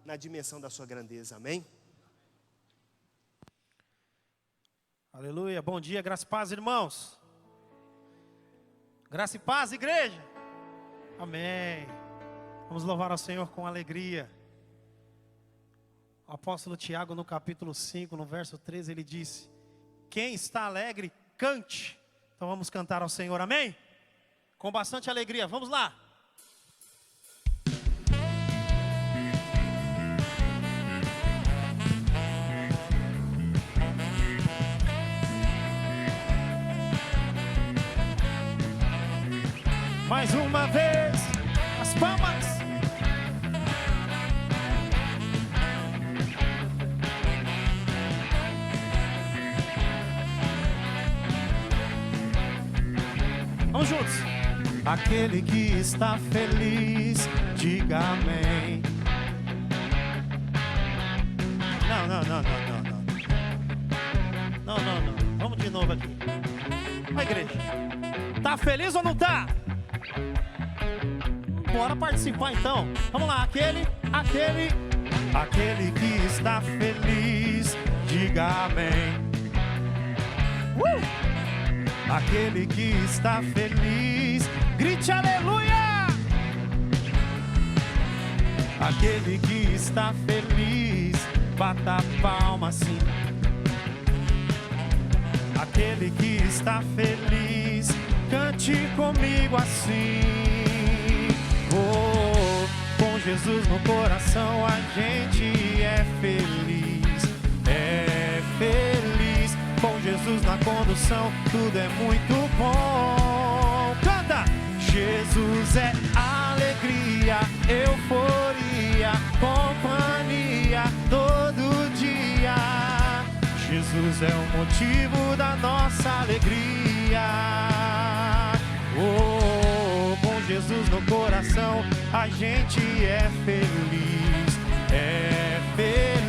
na dimensão da sua grandeza, amém? Aleluia, bom dia, graça e paz, irmãos. Graça e paz, igreja. Amém. Vamos louvar ao Senhor com alegria. O apóstolo Tiago, no capítulo 5, no verso 13, ele disse: quem está alegre, cante. Então vamos cantar ao Senhor, amém? Com bastante alegria, vamos lá. Mais uma vez, as palmas. Vamos juntos. Aquele que está feliz, diga amém. Não. Vamos de novo aqui. A igreja. Tá feliz ou não tá? Bora participar então. Vamos lá, aquele que está feliz, diga amém. Aquele que está feliz, grite aleluia. Aquele que está feliz, bata a palma assim. Aquele que está feliz, cante comigo assim. Oh, com Jesus no coração a gente é feliz, é feliz. Com Jesus na condução tudo é muito bom. Canta! Jesus é alegria, euforia, companhia todo dia. Jesus é o motivo da nossa alegria. Oh, com Jesus no coração a gente é feliz, é feliz.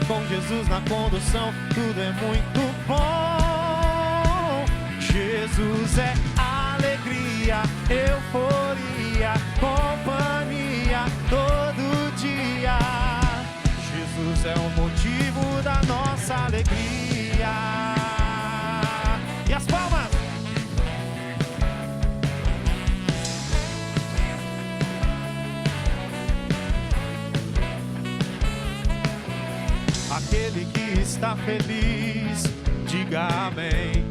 Com Jesus na condução tudo é muito bom. Jesus é alegria, euforia, companhia todo dia. Jesus é o motivo da nossa alegria. E as palmas. Aquele que está feliz, diga amém.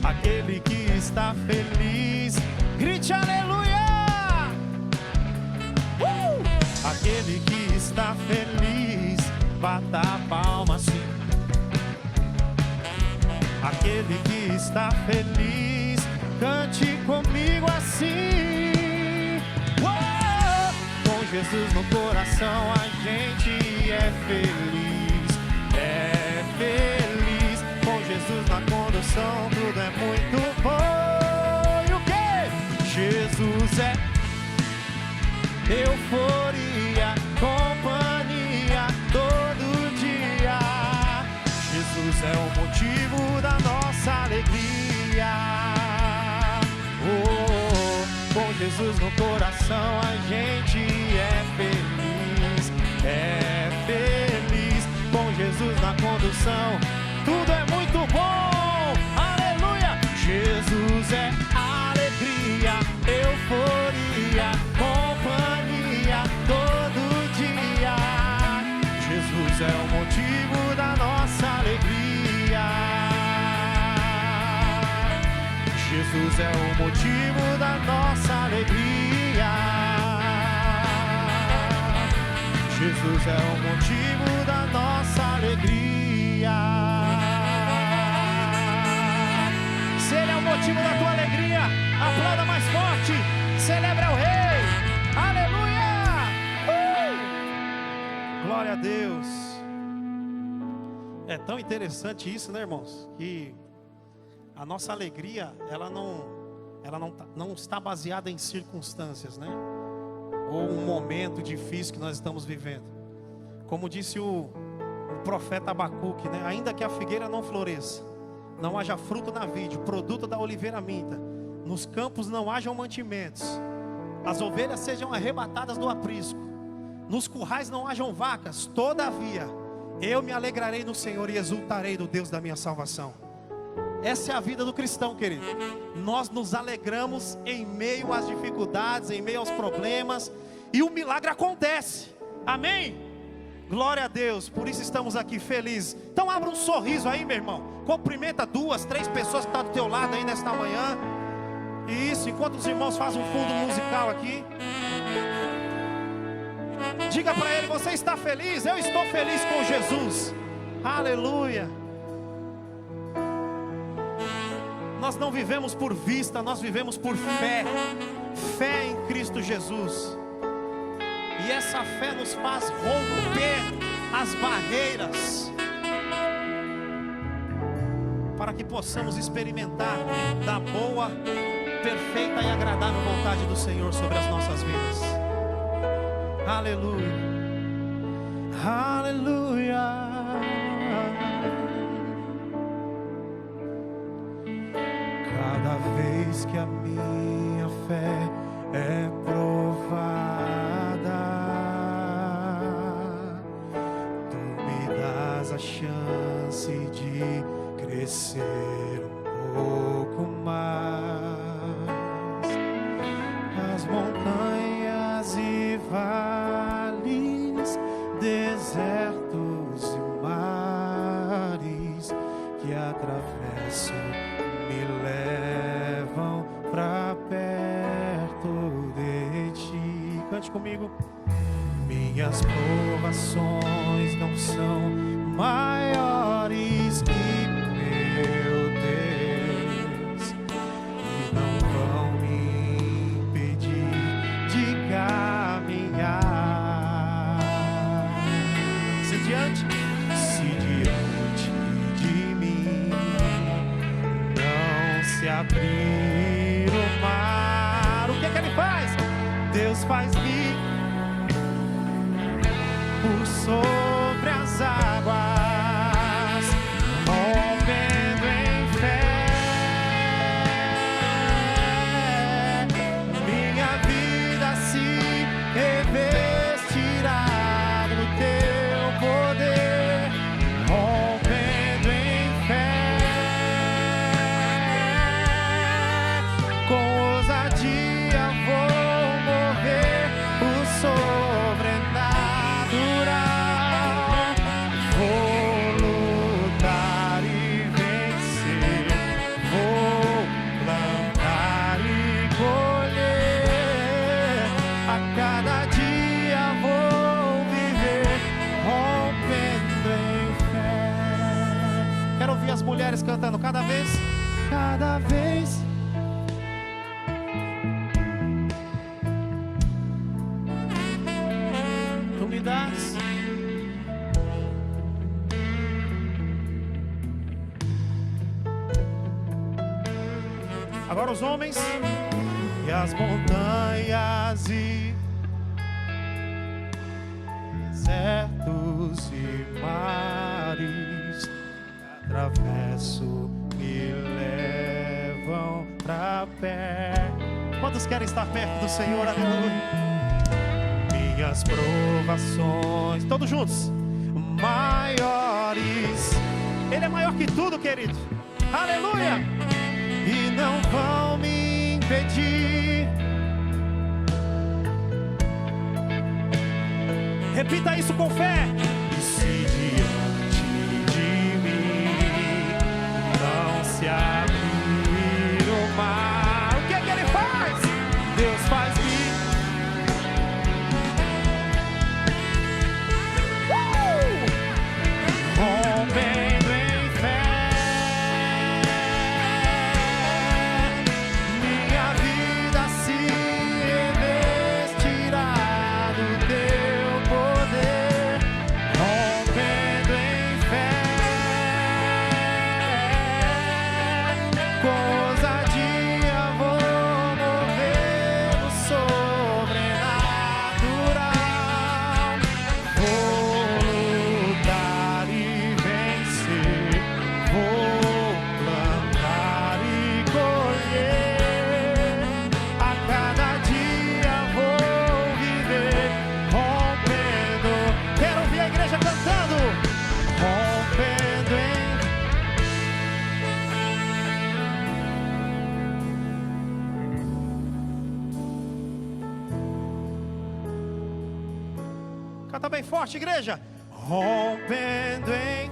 Aquele que está feliz, grite aleluia. Aquele que está feliz, bata a palma assim. Aquele que está feliz, cante comigo assim. Com Jesus no coração a gente é feliz, é feliz. Com Jesus na condução tudo é muito bom. E o que? Jesus é euforia, companhia todo dia. Jesus é o motivo da nossa alegria. Oh, com Jesus no coração a gente é feliz, é feliz. Com Jesus na condução tudo é muito bom. Aleluia! Jesus é alegria, euforia, companhia todo dia. Jesus é o motivo da nossa alegria. Jesus é o motivo da nossa alegria. Jesus é o motivo da nossa alegria. Se Ele é o motivo da tua alegria, aplauda mais forte, celebra o Rei, aleluia! Glória a Deus. É tão interessante isso, né, irmãos? Que a nossa alegria, ela não está baseada em circunstâncias, né? Ou um momento difícil que nós estamos vivendo. Como disse o profeta Abacuque, né? Ainda que a figueira não floresça, não haja fruto na vide, produto da oliveira minta, nos campos não hajam mantimentos, as ovelhas sejam arrebatadas do aprisco, nos currais não hajam vacas, todavia eu me alegrarei no Senhor e exultarei do Deus da minha salvação. Essa é a vida do cristão, querido. Nós nos alegramos em meio às dificuldades, em meio aos problemas, e o milagre acontece. Amém? Glória a Deus. Por isso estamos aqui felizes. Então abra um sorriso aí, meu irmão. Cumprimenta 2, 3 pessoas que estão do teu lado aí nesta manhã. Isso, enquanto os irmãos fazem um fundo musical aqui, diga para ele: você está feliz? Eu estou feliz com Jesus. Aleluia. Nós não vivemos por vista, nós vivemos por fé. Fé em Cristo Jesus. E essa fé nos faz romper as barreiras, para que possamos experimentar da boa, perfeita e agradável vontade do Senhor sobre as nossas vidas. Aleluia. Aleluia. Cada vez que a minha fé é provada, tu me dás a chance de crescer um pouco mais. As montanhas e vales, desertos e mares que atravesso me levam pra perto de ti. Cante comigo. Minhas provações não são maiores que meu Deus, e não vão me impedir de caminhar. Se diante de mim se abrir o mar, o que é que ele faz? Deus faz-me por sobre as águas, rompendo em fé. Minha vida se revestirá do teu poder, rompendo em fé. Com ousadia vou mover o sobrenatural. Vou lutar e vencer, vou plantar e colher. A cada dia vou viver rompendo em fé. Quero ouvir as mulheres cantando cada vez. Tu me dás. Agora os homens. E as montanhas e desertos e mares que atravesso me levam pra perto. Quantos querem estar perto do Senhor? Aleluia. Minhas provações, todos juntos, maiores. Ele é maior que tudo, querido. Aleluia. E não vão me impedir. Repita isso com fé. E se diante de mim não se abrir o mar, o que é que ele faz? Deus faz-me rompendo em fé. Minha vida se revestirá do teu poder, rompendo Canta bem forte, igreja. Rompendo em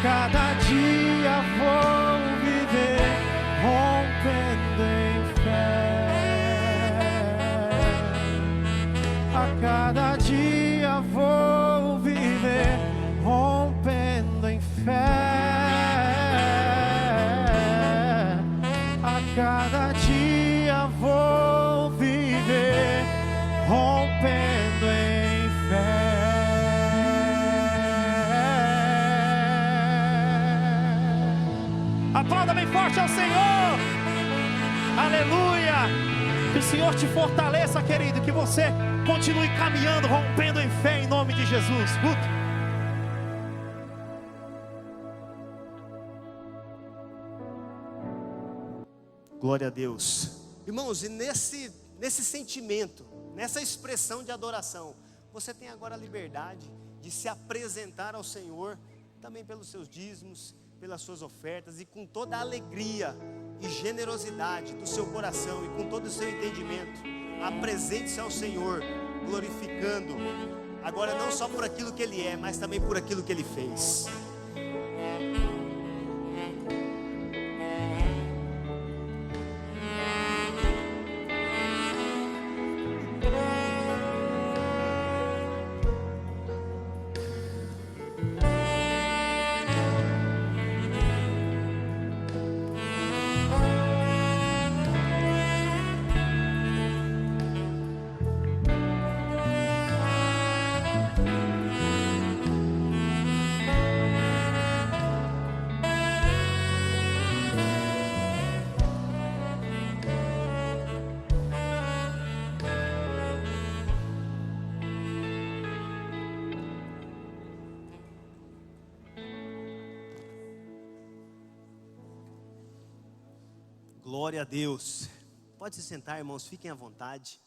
cada dia vou viver rompendo em fé. A cada dia vou viver rompendo em fé. A cada dia vou viver rompendo em fé. Aplauda bem forte ao Senhor. Aleluia. Que o Senhor te fortaleça, querido. Que você continue caminhando, rompendo em fé, em nome de Jesus. Glória a Deus. Irmãos, e nesse sentimento, nessa expressão de adoração, você tem agora a liberdade de se apresentar ao Senhor, também pelos seus dízimos, pelas suas ofertas, e com toda a alegria e generosidade do seu coração e com todo o seu entendimento, apresente-se ao Senhor, glorificando, agora não só por aquilo que Ele é, mas também por aquilo que Ele fez. Glória a Deus. Pode se sentar, irmãos, fiquem à vontade.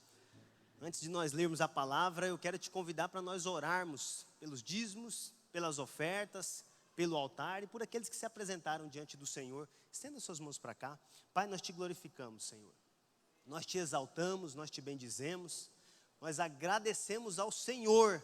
Antes de nós lermos a palavra, eu quero te convidar para nós orarmos pelos dízimos, pelas ofertas, pelo altar e por aqueles que se apresentaram diante do Senhor. Estenda suas mãos para cá. Pai, nós te glorificamos, Senhor. Nós te exaltamos, nós te bendizemos. Nós agradecemos ao Senhor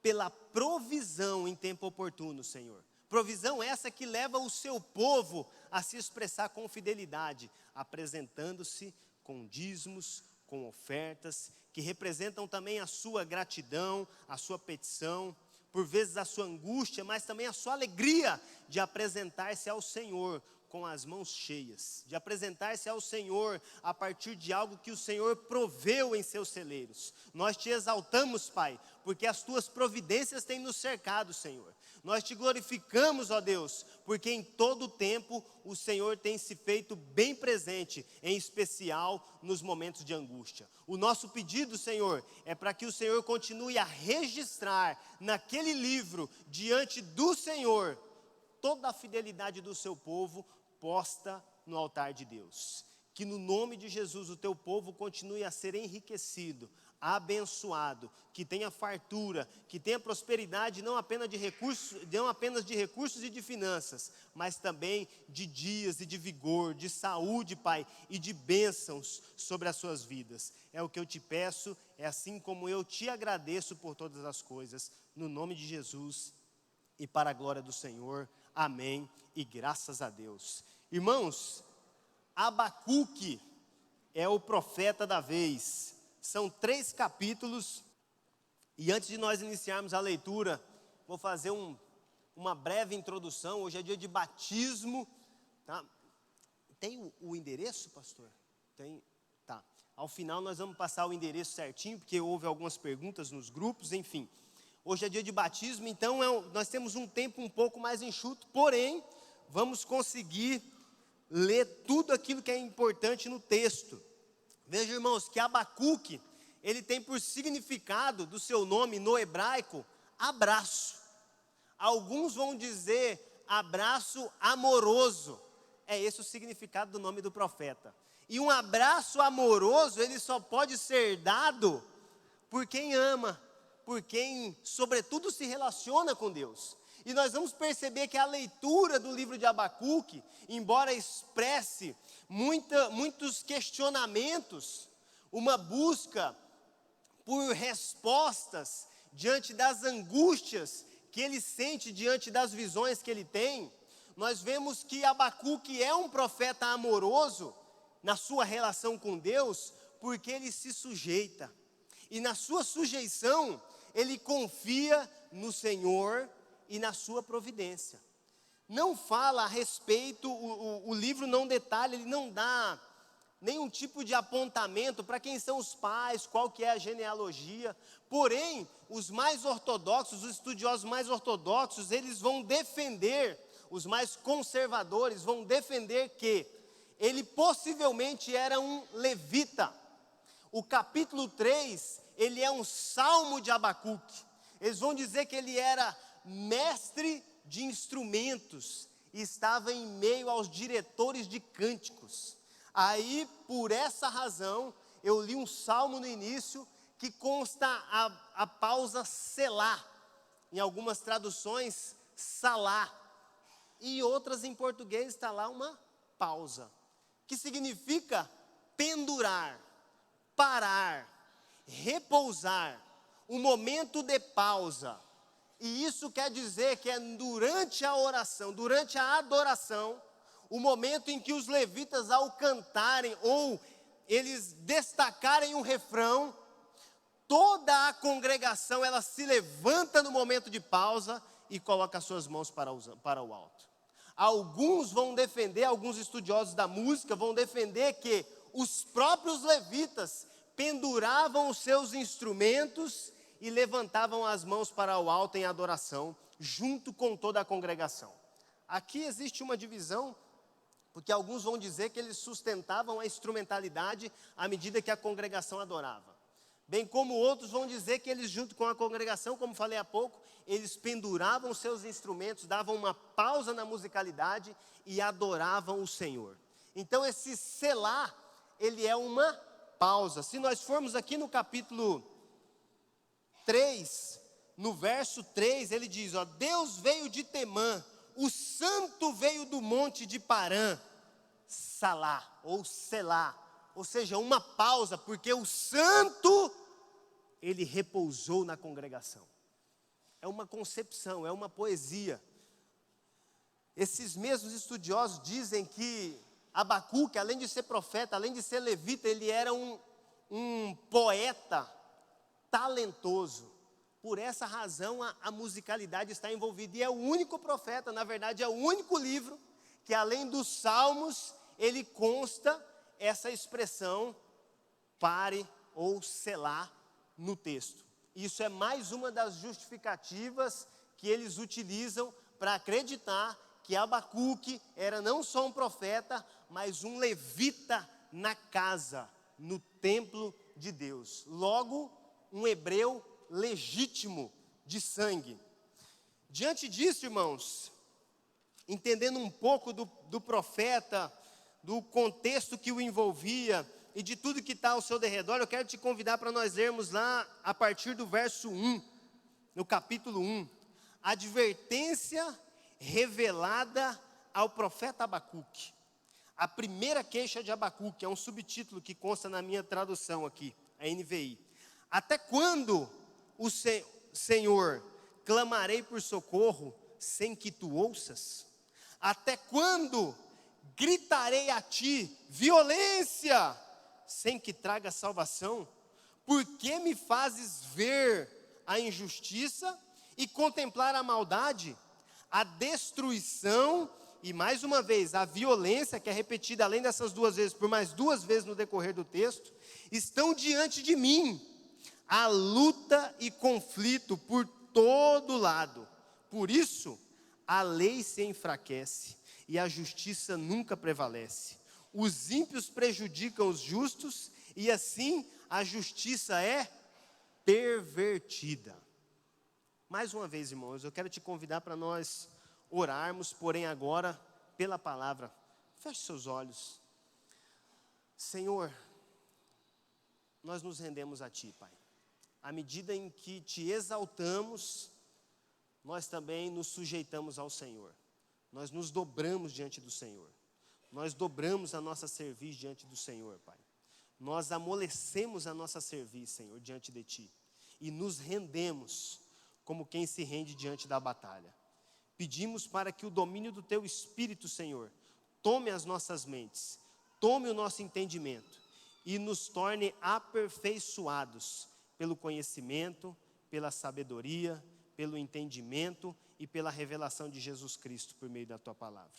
pela provisão em tempo oportuno, Senhor. Provisão essa que leva o seu povo a se expressar com fidelidade, apresentando-se com dízimos, com ofertas, que representam também a sua gratidão, a sua petição, por vezes a sua angústia, mas também a sua alegria de apresentar-se ao Senhor com as mãos cheias, de apresentar-se ao Senhor a partir de algo que o Senhor proveu em seus celeiros. Nós te exaltamos, Pai, porque as tuas providências têm nos cercado, Senhor. Nós te glorificamos, ó Deus, porque em todo tempo o Senhor tem se feito bem presente, em especial nos momentos de angústia. O nosso pedido, Senhor, é para que o Senhor continue a registrar naquele livro, diante do Senhor, toda a fidelidade do seu povo posta no altar de Deus. Que no nome de Jesus o teu povo continue a ser enriquecido, abençoado, que tenha fartura, que tenha prosperidade não apenas de recursos e de finanças, mas também de dias e de vigor, de saúde, Pai, e de bênçãos sobre as suas vidas. É o que eu te peço, é assim como eu te agradeço por todas as coisas, no nome de Jesus e para a glória do Senhor. Amém e graças a Deus. Irmãos, Abacuque é o profeta da vez. São 3 capítulos. E antes de nós iniciarmos a leitura, vou fazer uma breve introdução. Hoje é dia de batismo. Tá? Tem o endereço, pastor? Tem. Tá. Ao final nós vamos passar o endereço certinho, porque houve algumas perguntas nos grupos, enfim. Hoje é dia de batismo, então nós temos um tempo um pouco mais enxuto, porém, vamos conseguir ler tudo aquilo que é importante no texto. Veja, irmãos, que Abacuque, ele tem por significado do seu nome no hebraico, abraço. Alguns vão dizer abraço amoroso. É esse o significado do nome do profeta. E um abraço amoroso, ele só pode ser dado por quem ama, por quem, sobretudo, se relaciona com Deus. E nós vamos perceber que a leitura do livro de Abacuque, embora expresse muitos questionamentos, uma busca por respostas diante das angústias que ele sente, diante das visões que ele tem, nós vemos que Abacuque é um profeta amoroso na sua relação com Deus, porque ele se sujeita. E na sua sujeição, ele confia no Senhor e na sua providência. Não fala a respeito, o livro não detalha, ele não dá nenhum tipo de apontamento para quem são os pais, qual que é a genealogia. Porém, os mais ortodoxos, os estudiosos mais ortodoxos, eles vão defender, os mais conservadores vão defender que ele possivelmente era um levita. O capítulo 3, ele é um salmo de Abacuque. Eles vão dizer que ele era mestre de instrumentos e estava em meio aos diretores de cânticos. Aí, por essa razão, eu li um salmo no início que consta a pausa selá. Em algumas traduções, salá. E outras em português está lá uma pausa, que significa pendurar, parar, repousar, um momento de pausa. E isso quer dizer que é durante a oração, durante a adoração, o momento em que os levitas, ao cantarem ou eles destacarem um refrão, toda a congregação ela se levanta no momento de pausa e coloca as suas mãos para o alto. Alguns vão defender, alguns estudiosos da música vão defender que os próprios levitas penduravam os seus instrumentos e levantavam as mãos para o alto em adoração, junto com toda a congregação. Aqui existe uma divisão, porque alguns vão dizer que eles sustentavam a instrumentalidade à medida que a congregação adorava. Bem como outros vão dizer que eles, junto com a congregação, como falei há pouco, eles penduravam seus instrumentos, davam uma pausa na musicalidade e adoravam o Senhor. Então esse selá, ele é uma pausa. Se nós formos aqui no capítulo 3, no verso 3, ele diz, ó, Deus veio de Temã, o santo veio do monte de Parã, salá, ou selá, ou seja, uma pausa, porque o santo, ele repousou na congregação. É uma concepção, é uma poesia. Esses mesmos estudiosos dizem que Abacuque, além de ser profeta, além de ser levita, ele era um poeta talentoso. Por essa razão a musicalidade está envolvida. E é o único profeta, na verdade é o único livro que além dos salmos, ele consta essa expressão pare ou selá no texto. Isso é mais uma das justificativas que eles utilizam para acreditar que Abacuque era não só um profeta, mas um levita na casa, no templo de Deus. Logo, um hebreu legítimo de sangue. Diante disso, irmãos, entendendo um pouco do profeta, do contexto que o envolvia e de tudo que está ao seu derredor, eu quero te convidar para nós lermos lá a partir do verso 1, no capítulo 1, a advertência revelada ao profeta Abacuque. A primeira queixa de Abacuque, é um subtítulo que consta na minha tradução aqui, a NVI. Até quando, Senhor, clamarei por socorro sem que tu ouças? Até quando gritarei a ti violência, sem que traga salvação? Por que me fazes ver a injustiça e contemplar a maldade, a destruição e, mais uma vez, a violência, que é repetida além dessas duas vezes, por mais duas vezes no decorrer do texto, estão diante de mim. Há luta e conflito por todo lado. Por isso, a lei se enfraquece e a justiça nunca prevalece. Os ímpios prejudicam os justos e assim a justiça é pervertida. Mais uma vez, irmãos, eu quero te convidar para nós orarmos, porém agora pela palavra. Feche seus olhos. Senhor, nós nos rendemos a Ti, Pai. À medida em que Te exaltamos, nós também nos sujeitamos ao Senhor. Nós nos dobramos diante do Senhor. Nós dobramos a nossa cerviz diante do Senhor, Pai. Nós amolecemos a nossa cerviz, Senhor, diante de Ti. E nos rendemos como quem se rende diante da batalha. Pedimos para que o domínio do Teu Espírito, Senhor, tome as nossas mentes, tome o nosso entendimento e nos torne aperfeiçoados pelo conhecimento, pela sabedoria, pelo entendimento e pela revelação de Jesus Cristo por meio da Tua palavra.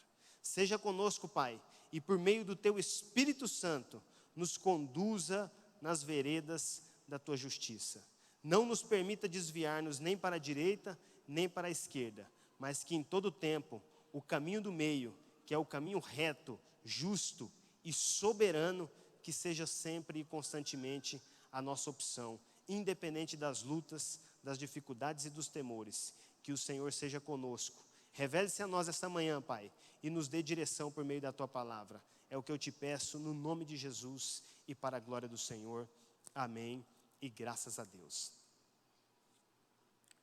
Seja conosco, Pai, e por meio do Teu Espírito Santo, nos conduza nas veredas da Tua justiça. Não nos permita desviar-nos nem para a direita, nem para a esquerda, mas que em todo tempo, o caminho do meio, que é o caminho reto, justo e soberano, que seja sempre e constantemente a nossa opção, independente das lutas, das dificuldades e dos temores. Que o Senhor seja conosco. Revele-se a nós esta manhã, Pai, e nos dê direção por meio da Tua palavra. É o que eu te peço no nome de Jesus e para a glória do Senhor. Amém e graças a Deus.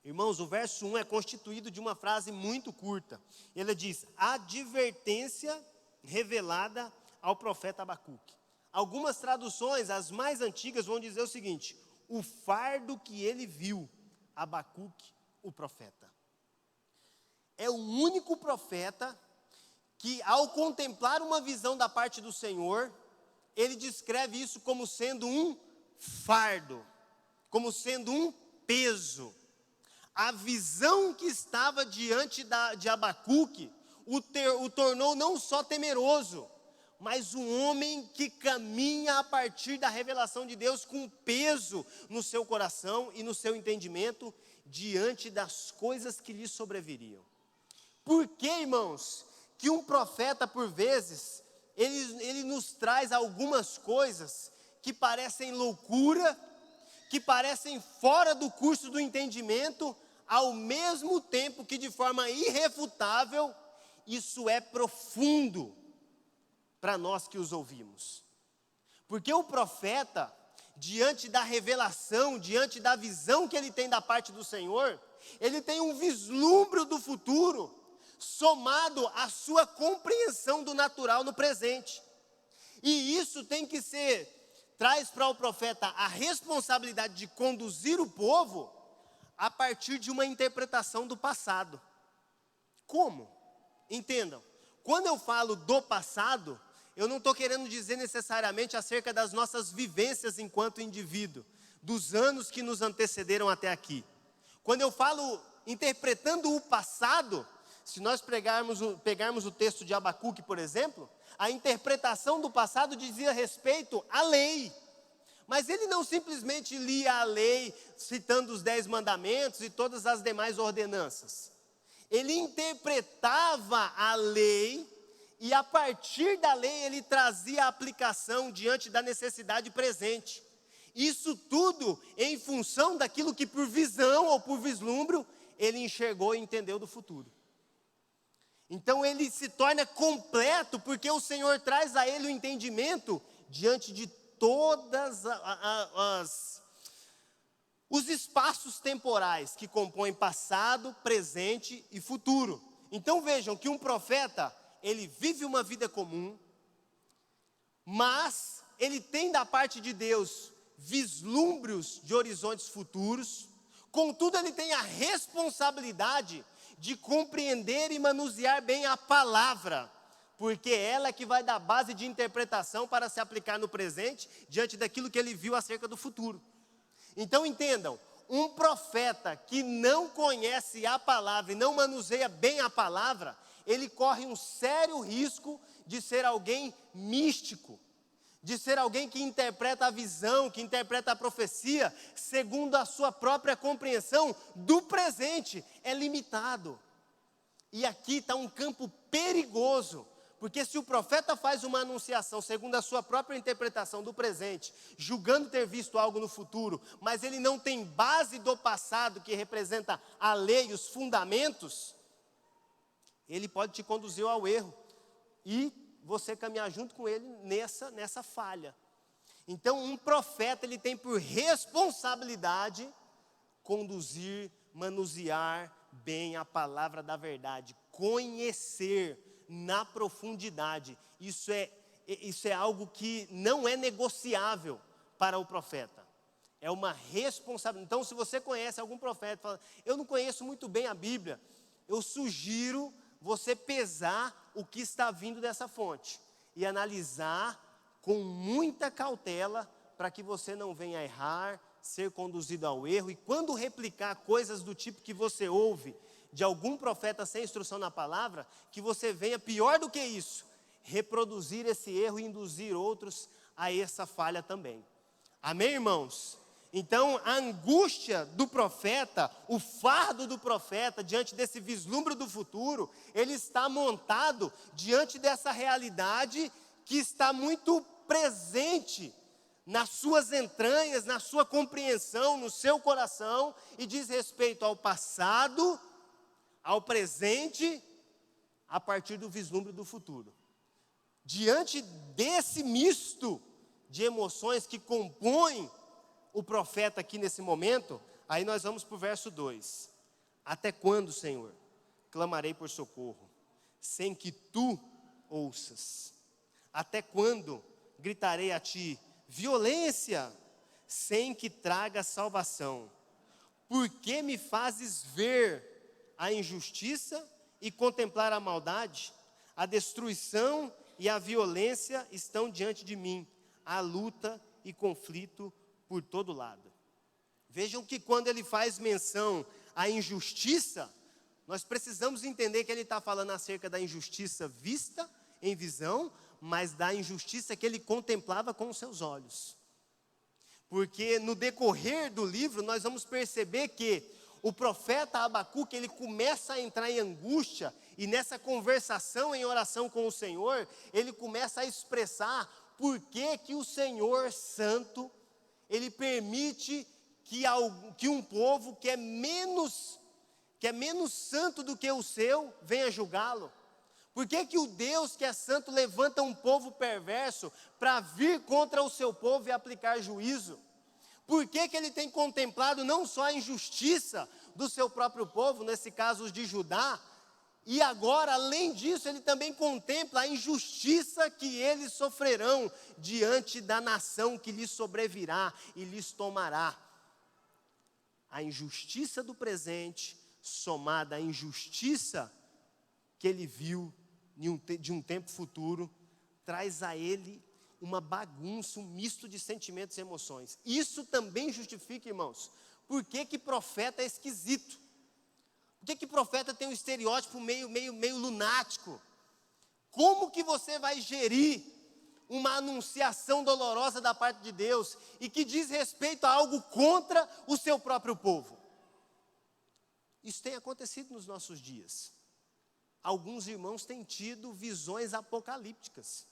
Irmãos, o verso 1 é constituído de uma frase muito curta. Ele diz: advertência revelada ao profeta Abacuque. Algumas traduções, as mais antigas, vão dizer o seguinte: o fardo que ele viu, Abacuque, o profeta. É o único profeta que, ao contemplar uma visão da parte do Senhor, ele descreve isso como sendo um fardo, como sendo um peso. A visão que estava diante de Abacuque o tornou não só temeroso, mas um homem que caminha a partir da revelação de Deus com peso no seu coração e no seu entendimento diante das coisas que lhe sobreviriam. Por que, irmãos, que um profeta, por vezes, ele nos traz algumas coisas que parecem loucura, que parecem fora do curso do entendimento, ao mesmo tempo que de forma irrefutável, isso é profundo para nós que os ouvimos. Porque o profeta, diante da revelação, diante da visão que ele tem da parte do Senhor, ele tem um vislumbre do futuro, somado à sua compreensão do natural no presente. E isso traz para o profeta a responsabilidade de conduzir o povo a partir de uma interpretação do passado. Como? Entendam, quando eu falo do passado, eu não estou querendo dizer necessariamente acerca das nossas vivências enquanto indivíduo, dos anos que nos antecederam até aqui. Quando eu falo interpretando o passado, se nós pegarmos o texto de Abacuque, por exemplo, a interpretação do passado dizia respeito à lei. Mas ele não simplesmente lia a lei, citando os 10 mandamentos e todas as demais ordenanças. Ele interpretava a lei e a partir da lei ele trazia a aplicação diante da necessidade presente. Isso tudo em função daquilo que por visão ou por vislumbre ele enxergou e entendeu do futuro. Então ele se torna completo porque o Senhor traz a ele o entendimento diante de todas os espaços temporais que compõem passado, presente e futuro. Então vejam que um profeta, ele vive uma vida comum, mas ele tem da parte de Deus vislumbres de horizontes futuros. Contudo, ele tem a responsabilidade de compreender e manusear bem a palavra, porque ela é que vai dar base de interpretação para se aplicar no presente, diante daquilo que ele viu acerca do futuro. Então entendam, um profeta que não conhece a palavra e não manuseia bem a palavra, ele corre um sério risco de ser alguém místico, de ser alguém que interpreta a visão, que interpreta a profecia, segundo a sua própria compreensão do presente, é limitado. E aqui está um campo perigoso, porque se o profeta faz uma anunciação segundo a sua própria interpretação do presente, julgando ter visto algo no futuro, mas ele não tem base do passado que representa a lei, os fundamentos, ele pode te conduzir ao erro e você caminhar junto com ele nessa falha. Então um profeta, ele tem por responsabilidade conduzir, manusear bem a palavra da verdade, conhecer na profundidade. Isso é algo que não é negociável para o profeta. É uma responsabilidade. Então, se você conhece algum profeta, fala, eu não conheço muito bem a Bíblia, eu sugiro você pesar o que está vindo dessa fonte e analisar com muita cautela para que você não venha a errar, ser conduzido ao erro, e quando replicar coisas do tipo que você ouve de algum profeta sem instrução na palavra, que você venha, pior do que isso, reproduzir esse erro e induzir outros a essa falha também. Amém, irmãos? Então, a angústia do profeta, o fardo do profeta diante desse vislumbre do futuro, ele está montado diante dessa realidade que está muito presente nas suas entranhas, na sua compreensão, no seu coração, e diz respeito ao passado, ao presente, a partir do vislumbre do futuro. Diante desse misto de emoções que compõem o profeta aqui nesse momento, aí nós vamos para o verso 2. Até quando, Senhor, clamarei por socorro, sem que Tu ouças? Até quando gritarei a Ti, violência, sem que traga salvação? Por que me fazes ver a injustiça e contemplar a maldade? A destruição e a violência estão diante de mim, a luta e conflito por todo lado. Vejam que quando ele faz menção à injustiça, nós precisamos entender que ele está falando acerca da injustiça vista em visão, mas da injustiça que ele contemplava com os seus olhos. Porque no decorrer do livro nós vamos perceber que o profeta Abacuque, ele começa a entrar em angústia, e nessa conversação em oração com o Senhor, ele começa a expressar por que o Senhor Santo, ele permite que um povo que é menos santo do que o seu, venha julgá-lo. Por que o Deus que é santo levanta um povo perverso para vir contra o seu povo e aplicar juízo? Por que ele tem contemplado não só a injustiça do seu próprio povo, nesse caso os de Judá, e agora, além disso, ele também contempla a injustiça que eles sofrerão diante da nação que lhes sobrevirá e lhes tomará. A injustiça do presente, somada à injustiça que ele viu de um tempo futuro, traz a ele uma bagunça, um misto de sentimentos e emoções. Isso também justifica, irmãos, por que profeta é esquisito. Por que profeta tem um estereótipo meio lunático? Como que você vai gerir uma anunciação dolorosa da parte de Deus e que diz respeito a algo contra o seu próprio povo? Isso tem acontecido nos nossos dias. Alguns irmãos têm tido visões apocalípticas.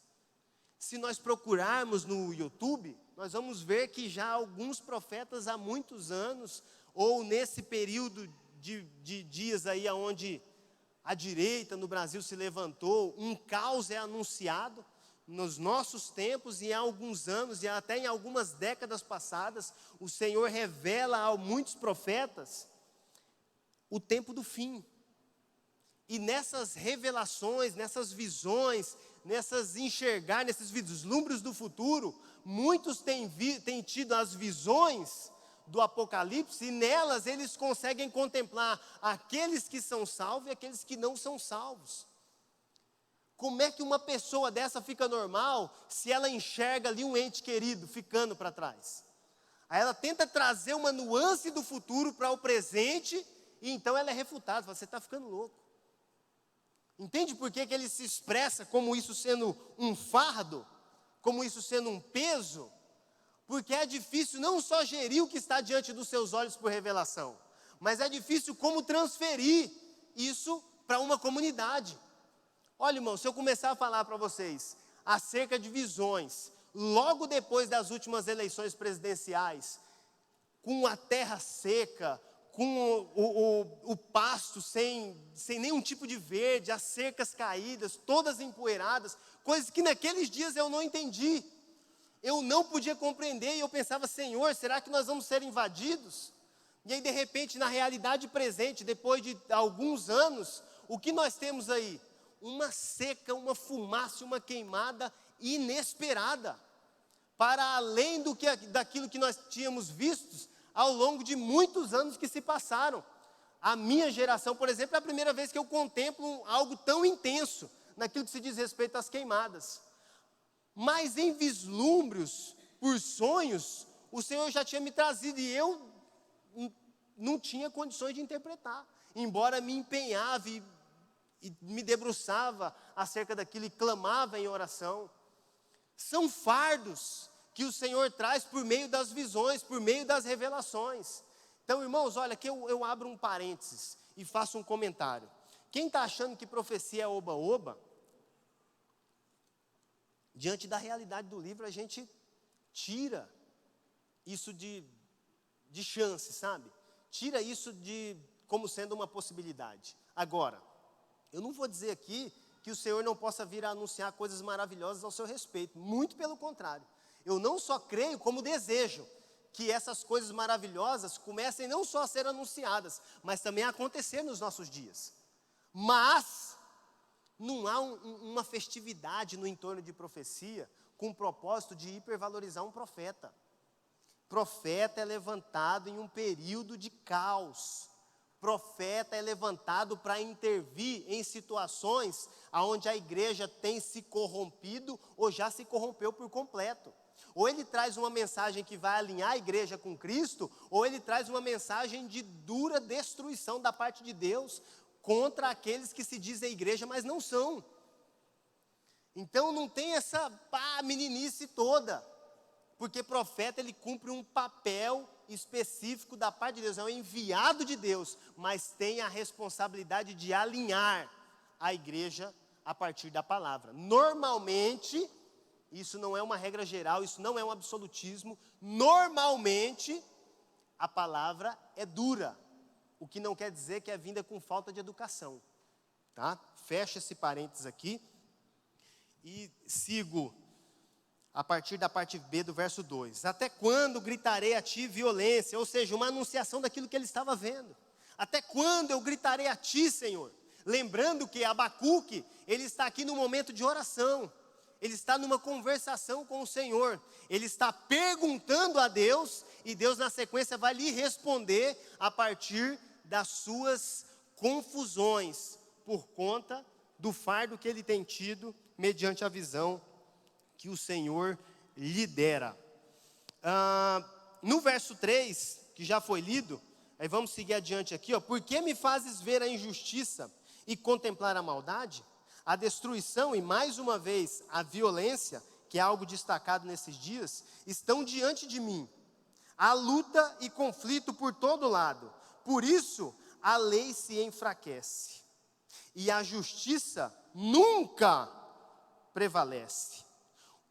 Se nós procurarmos no YouTube, nós vamos ver que já alguns profetas há muitos anos, ou nesse período de dias aí onde a direita no Brasil se levantou, um caos é anunciado nos nossos tempos, e há alguns anos, e até em algumas décadas passadas, o Senhor revela a muitos profetas o tempo do fim. E nessas revelações, nessas visões, nesses vislumbres do futuro, muitos têm tido as visões do Apocalipse, e nelas eles conseguem contemplar aqueles que são salvos e aqueles que não são salvos. Como é que uma pessoa dessa fica normal se ela enxerga ali um ente querido ficando para trás? Aí ela tenta trazer uma nuance do futuro para o presente e então ela é refutada. Fala, você está ficando louco. Entende por que ele se expressa como isso sendo um fardo? Como isso sendo um peso? Porque é difícil não só gerir o que está diante dos seus olhos por revelação, mas é difícil como transferir isso para uma comunidade. Olha, irmão, se eu começar a falar para vocês acerca de visões, logo depois das últimas eleições presidenciais, com a terra seca, com o pasto sem nenhum tipo de verde, as cercas caídas, todas empoeiradas, coisas que naqueles dias eu não entendi. Eu não podia compreender e eu pensava, Senhor, será que nós vamos ser invadidos? E aí, de repente, na realidade presente, depois de alguns anos, o que nós temos aí? Uma seca, uma fumaça, uma queimada inesperada, para além daquilo que nós tínhamos visto ao longo de muitos anos que se passaram. A minha geração, por exemplo, é a primeira vez que eu contemplo algo tão intenso, naquilo que se diz respeito às queimadas. Mas em vislumbres, por sonhos, o Senhor já tinha me trazido e eu não tinha condições de interpretar, embora me empenhava e me debruçava acerca daquilo e clamava em oração. São fardos que o Senhor traz por meio das visões, por meio das revelações. Então, irmãos, olha, aqui eu abro um parênteses e faço um comentário. Quem está achando que profecia é oba-oba, diante da realidade do livro, a gente tira isso de chance, sabe? Tira isso como sendo uma possibilidade. Agora, eu não vou dizer aqui que o Senhor não possa vir a anunciar coisas maravilhosas ao seu respeito. Muito pelo contrário. Eu não só creio, como desejo que essas coisas maravilhosas comecem não só a ser anunciadas, mas também a acontecer nos nossos dias. Mas não há uma festividade no entorno de profecia com o propósito de hipervalorizar um profeta. Profeta é levantado em um período de caos. Profeta é levantado para intervir em situações onde a igreja tem se corrompido ou já se corrompeu por completo. Ou ele traz uma mensagem que vai alinhar a igreja com Cristo, ou ele traz uma mensagem de dura destruição da parte de Deus contra aqueles que se dizem igreja, mas não são. Então não tem essa meninice toda, porque profeta ele cumpre um papel específico da parte de Deus, é um enviado de Deus, mas tem a responsabilidade de alinhar a igreja a partir da palavra. Normalmente, isso não é uma regra geral, isso não é um absolutismo, normalmente a palavra é dura, o que não quer dizer que é vinda com falta de educação, tá? Fecha esse parênteses aqui e sigo a partir da parte B do verso 2. Até quando gritarei a ti violência? Ou seja, uma anunciação daquilo que ele estava vendo. Até quando eu gritarei a ti, Senhor? Lembrando que Abacuque, ele está aqui no momento de oração. Ele está numa conversação com o Senhor. Ele está perguntando a Deus e Deus na sequência vai lhe responder a partir das suas confusões por conta do fardo que ele tem tido mediante a visão que o Senhor lhe dera. No verso 3, que já foi lido, aí vamos seguir adiante aqui, ó. Por que me fazes ver a injustiça e contemplar a maldade? A destruição e, mais uma vez, a violência, que é algo destacado nesses dias, estão diante de mim. Há luta e conflito por todo lado. Por isso, a lei se enfraquece. E a justiça nunca prevalece.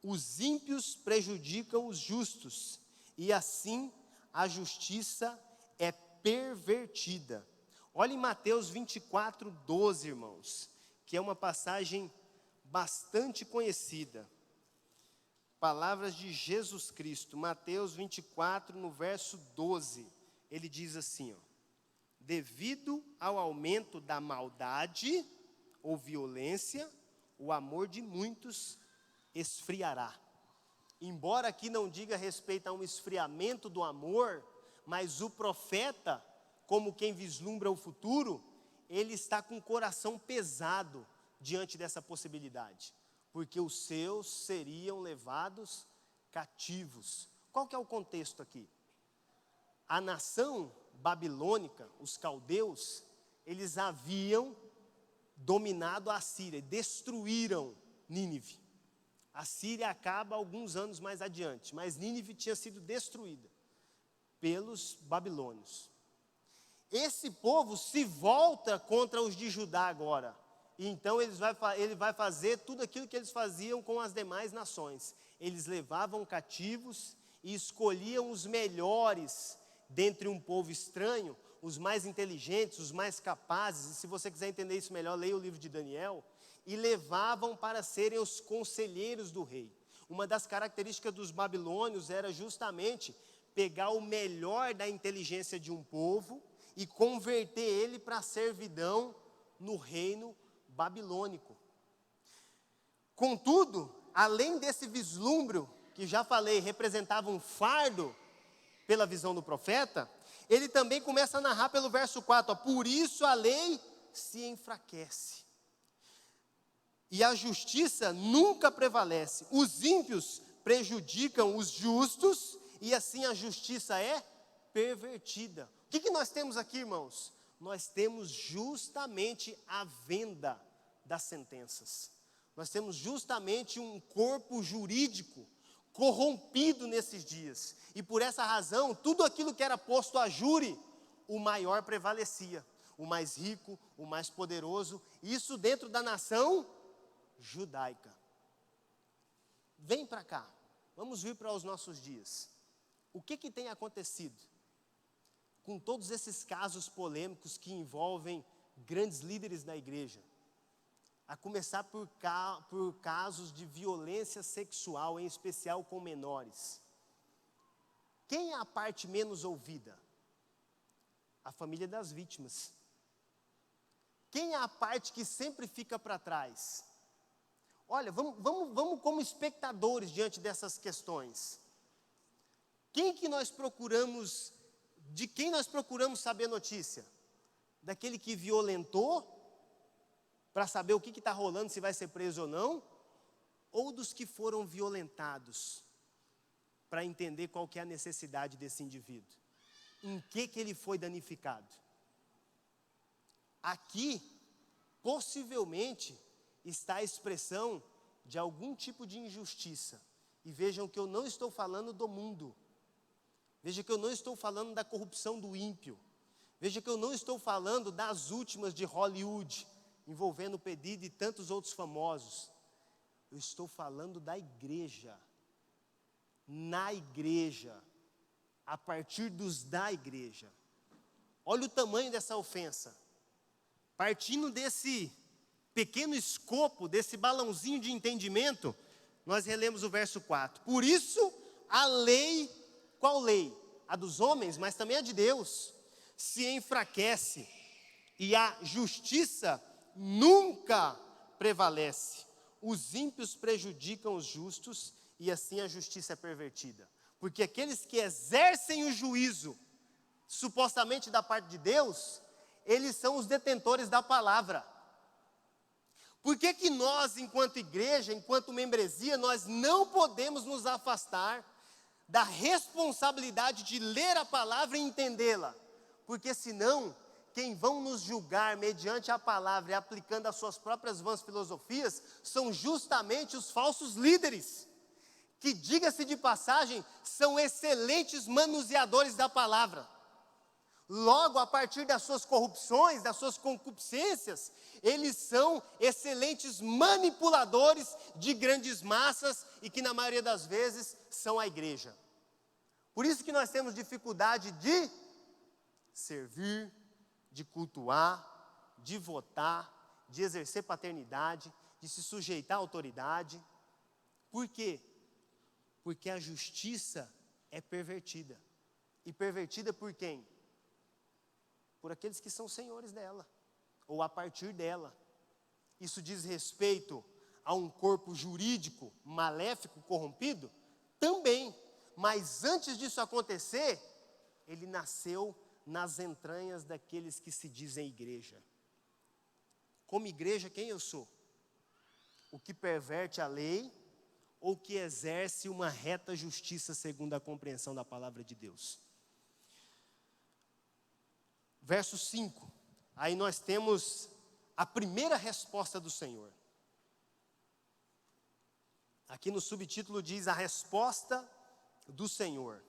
Os ímpios prejudicam os justos, e assim a justiça é pervertida. Olha em Mateus 24, 12, irmãos, que é uma passagem bastante conhecida. Palavras de Jesus Cristo, Mateus 24, no verso 12, ele diz assim, ó: devido ao aumento da maldade ou violência, o amor de muitos esfriará. Embora aqui não diga respeito a um esfriamento do amor, mas o profeta, como quem vislumbra o futuro, ele está com o coração pesado diante dessa possibilidade? Porque os seus seriam levados cativos. Qual que é o contexto aqui? A nação babilônica, os caldeus, eles haviam dominado a Síria, destruíram Nínive. A Síria acaba alguns anos mais adiante, mas Nínive tinha sido destruída pelos babilônios. Esse povo se volta contra os de Judá agora. E então ele vai fazer tudo aquilo que eles faziam com as demais nações. Eles levavam cativos e escolhiam os melhores dentre um povo estranho, os mais inteligentes, os mais capazes. E se você quiser entender isso melhor, leia o livro de Daniel. E levavam para serem os conselheiros do rei. Uma das características dos babilônios era justamente pegar o melhor da inteligência de um povo e converter ele para a servidão no reino babilônico. Contudo, além desse vislumbre, que já falei, representava um fardo pela visão do profeta, ele também começa a narrar pelo verso 4, por isso a lei se enfraquece. E a justiça nunca prevalece. Os ímpios prejudicam os justos, e assim a justiça é pervertida. O que nós temos aqui, irmãos? Nós temos justamente a venda das sentenças. Nós temos justamente um corpo jurídico corrompido nesses dias. E por essa razão, tudo aquilo que era posto a júri, o maior prevalecia. O mais rico, o mais poderoso. Isso dentro da nação judaica. Vem para cá. Vamos vir para os nossos dias. O que tem acontecido com todos esses casos polêmicos que envolvem grandes líderes da igreja? A começar por casos de violência sexual, em especial com menores. Quem é a parte menos ouvida? A família das vítimas. Quem é a parte que sempre fica para trás? Olha, vamos como espectadores diante dessas questões. De quem nós procuramos saber notícia? Daquele que violentou, para saber o que está rolando, se vai ser preso ou não? Ou dos que foram violentados, para entender qual que é a necessidade desse indivíduo? Em que ele foi danificado? Aqui, possivelmente, está a expressão de algum tipo de injustiça. E vejam que eu não estou falando do mundo. Veja que eu não estou falando da corrupção do ímpio. Veja que eu não estou falando das últimas de Hollywood, envolvendo o Pedido e tantos outros famosos. Eu estou falando da igreja. Na igreja. A partir dos da igreja. Olha o tamanho dessa ofensa. Partindo desse pequeno escopo, desse balãozinho de entendimento, nós relemos o verso 4. Por isso, a lei, qual lei? A dos homens, mas também a de Deus, se enfraquece, e a justiça nunca prevalece. Os ímpios prejudicam os justos, e assim a justiça é pervertida. Porque aqueles que exercem o juízo, supostamente da parte de Deus, eles são os detentores da palavra. Por que nós, enquanto igreja, enquanto membresia, nós não podemos nos afastar da responsabilidade de ler a palavra e entendê-la? Porque senão, quem vão nos julgar mediante a palavra e aplicando as suas próprias vãs filosofias, são justamente os falsos líderes, que, diga-se de passagem, são excelentes manuseadores da palavra. Logo, a partir das suas corrupções, das suas concupiscências, eles são excelentes manipuladores de grandes massas e que na maioria das vezes são a igreja. Por isso que nós temos dificuldade de servir, de cultuar, de votar, de exercer paternidade, de se sujeitar à autoridade. Por quê? Porque a justiça é pervertida. E pervertida por quem? Por aqueles que são senhores dela, ou a partir dela. Isso diz respeito a um corpo jurídico, maléfico, corrompido? Também, mas antes disso acontecer, ele nasceu nas entranhas daqueles que se dizem igreja. Como igreja, quem eu sou? o que perverte a lei ou que exerce uma reta justiça segundo a compreensão da palavra de Deus. Verso 5, aí nós temos a primeira resposta do Senhor. Aqui no subtítulo diz a resposta do Senhor.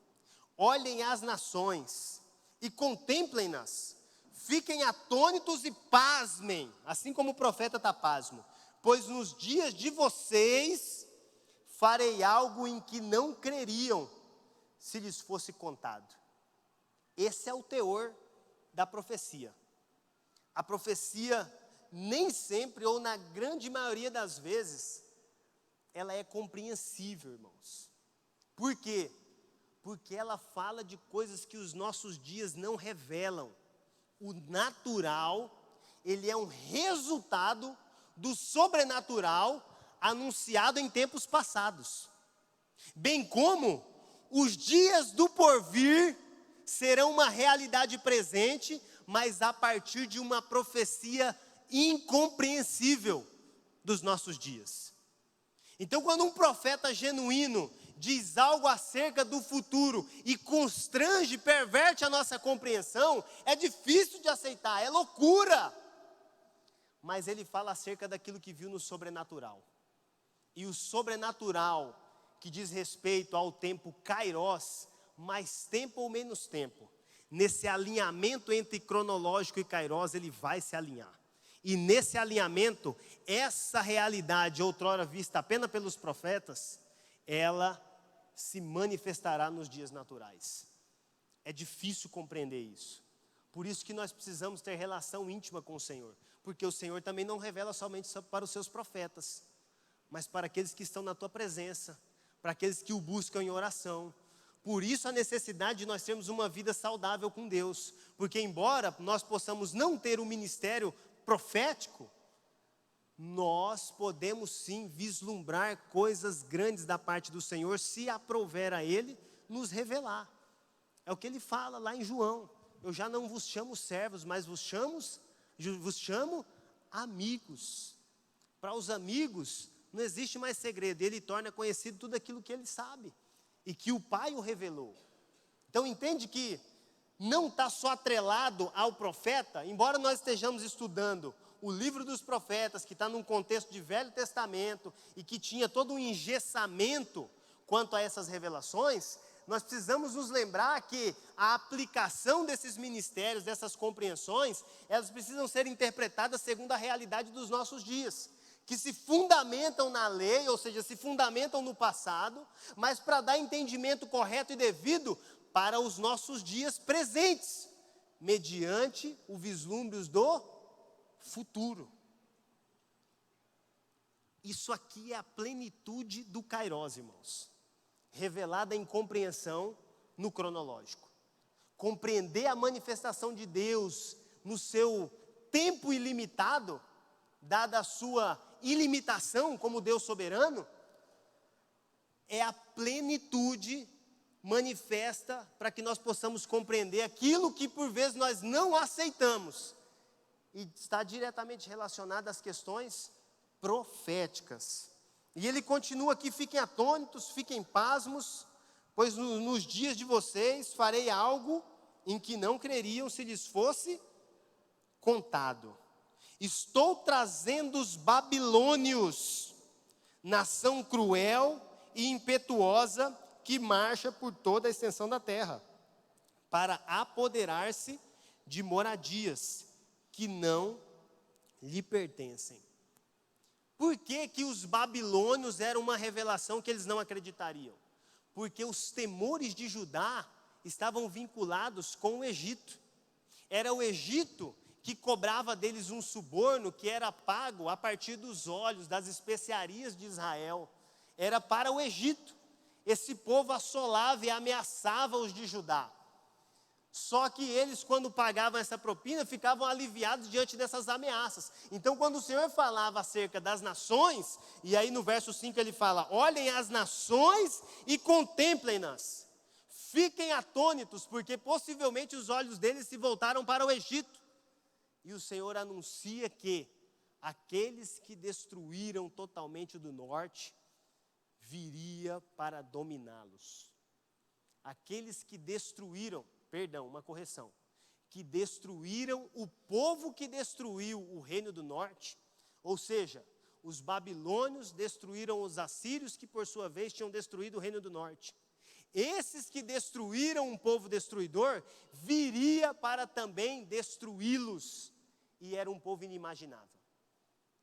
Olhem as nações e contemplem-nas, fiquem atônitos e pasmem, assim como o profeta está pasmo, pois nos dias de vocês farei algo em que não creriam, se lhes fosse contado. Esse é o teor da profecia. A profecia, nem sempre, ou na grande maioria das vezes, ela é compreensível, irmãos. Por quê? Porque ela fala de coisas que os nossos dias não revelam. O natural, ele é um resultado do sobrenatural anunciado em tempos passados. Bem como os dias do porvir serão uma realidade presente, mas a partir de uma profecia incompreensível dos nossos dias. Então, quando um profeta genuíno diz algo acerca do futuro e constrange, perverte a nossa compreensão, é difícil de aceitar, é loucura. Mas ele fala acerca daquilo que viu no sobrenatural. E o sobrenatural, que diz respeito ao tempo kairos, mais tempo ou menos tempo, nesse alinhamento entre cronológico e kairos, ele vai se alinhar. E nesse alinhamento, essa realidade, outrora vista apenas pelos profetas, ela se manifestará nos dias naturais. É difícil compreender isso. Por isso que nós precisamos ter relação íntima com o Senhor. Porque o Senhor também não revela somente para os seus profetas, mas para aqueles que estão na tua presença, para aqueles que o buscam em oração. Por isso a necessidade de nós termos uma vida saudável com Deus. Porque embora nós possamos não ter um ministério profético, nós podemos sim vislumbrar coisas grandes da parte do Senhor, se aprouver a Ele nos revelar. É o que Ele fala lá em João: eu já não vos chamo servos, mas vos chamo amigos. Para os amigos não existe mais segredo, Ele torna conhecido tudo aquilo que Ele sabe e que o Pai o revelou. Então entende que não está só atrelado ao profeta, embora nós estejamos estudando o livro dos profetas, que está num contexto de Velho Testamento, e que tinha todo um engessamento quanto a essas revelações, nós precisamos nos lembrar que a aplicação desses ministérios, dessas compreensões, elas precisam ser interpretadas segundo a realidade dos nossos dias, que se fundamentam na lei, ou seja, se fundamentam no passado, mas para dar entendimento correto e devido para os nossos dias presentes, mediante o vislumbres do futuro. Isso aqui é a plenitude do kairos, irmãos, revelada em compreensão no cronológico. Compreender a manifestação de Deus no seu tempo ilimitado, dada a sua ilimitação como Deus soberano, é a plenitude manifesta para que nós possamos compreender aquilo que por vezes nós não aceitamos, e está diretamente relacionado às questões proféticas. E ele continua aqui: fiquem atônitos, fiquem pasmos, pois nos dias de vocês farei algo em que não creriam se lhes fosse contado. Estou trazendo os babilônios, nação cruel e impetuosa, que marcha por toda a extensão da terra, para apoderar-se de moradias que não lhe pertencem. Por que que os babilônios eram uma revelação que eles não acreditariam? Porque os temores de Judá estavam vinculados com o Egito. Era o Egito que cobrava deles um suborno que era pago a partir dos óleos, das especiarias de Israel. Era para o Egito. Esse povo assolava e ameaçava os de Judá. Só que eles, quando pagavam essa propina, ficavam aliviados diante dessas ameaças. Então, quando o Senhor falava acerca das nações, e aí no verso 5 ele fala: olhem as nações e contemplem-nas. Fiquem atônitos, porque possivelmente os olhos deles se voltaram para o Egito. E o Senhor anuncia que aqueles que destruíram totalmente o do norte, viria para dominá-los. Aqueles que destruíram, perdão, uma correção, que destruíram o povo que destruiu o reino do norte, ou seja, os babilônios destruíram os assírios, que por sua vez tinham destruído o reino do norte. Esses que destruíram um povo destruidor, viria para também destruí-los, e era um povo inimaginável.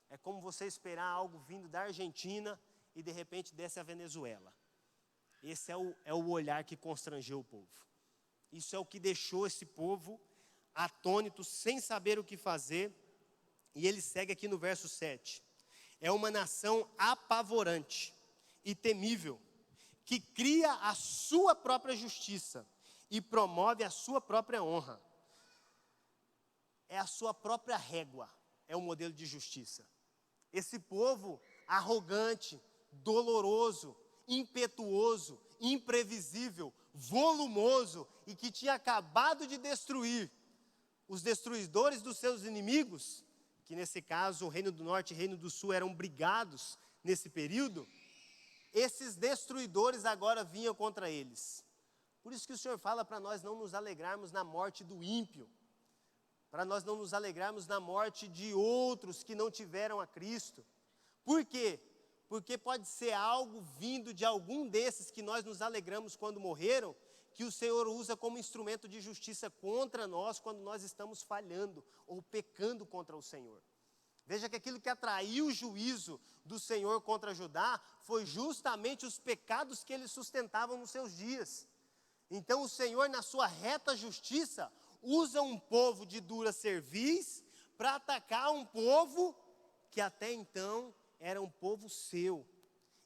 É como você esperar algo vindo da Argentina e de repente desce a Venezuela. Esse é o olhar que constrangeu o povo. Isso é o que deixou esse povo atônito, sem saber o que fazer. E ele segue aqui no verso 7. É uma nação apavorante e temível, que cria a sua própria justiça e promove a sua própria honra. É a sua própria régua, é o modelo de justiça. Esse povo arrogante, doloroso, impetuoso, imprevisível, volumoso e que tinha acabado de destruir os destruidores dos seus inimigos, que nesse caso o Reino do Norte e o Reino do Sul eram brigados nesse período, esses destruidores agora vinham contra eles. Por isso que o Senhor fala para nós não nos alegrarmos na morte do ímpio, para nós não nos alegrarmos na morte de outros que não tiveram a Cristo. Por quê? Porque pode ser algo vindo de algum desses que nós nos alegramos quando morreram, que o Senhor usa como instrumento de justiça contra nós quando nós estamos falhando ou pecando contra o Senhor. Veja que aquilo que atraiu o juízo do Senhor contra Judá foi justamente os pecados que eles sustentavam nos seus dias. Então o Senhor, na sua reta justiça, usa um povo de dura cerviz para atacar um povo que até então era um povo seu.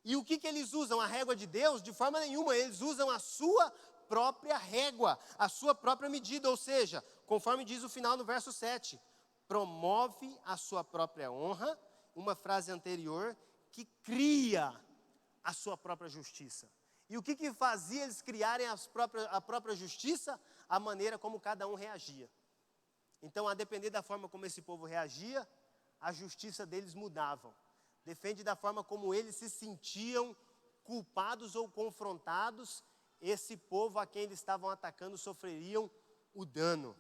E o que eles usam? A régua de Deus? De forma nenhuma, eles usam a sua própria régua, a sua própria medida, ou seja, conforme diz o final no verso 7, promove a sua própria honra, uma frase anterior, que cria a sua própria justiça. E o que fazia eles criarem a própria justiça? A maneira como cada um reagia. Então, a depender da forma como esse povo reagia, a justiça deles mudava. Depende da forma como eles se sentiam culpados ou confrontados, esse povo a quem eles estavam atacando sofreriam o dano.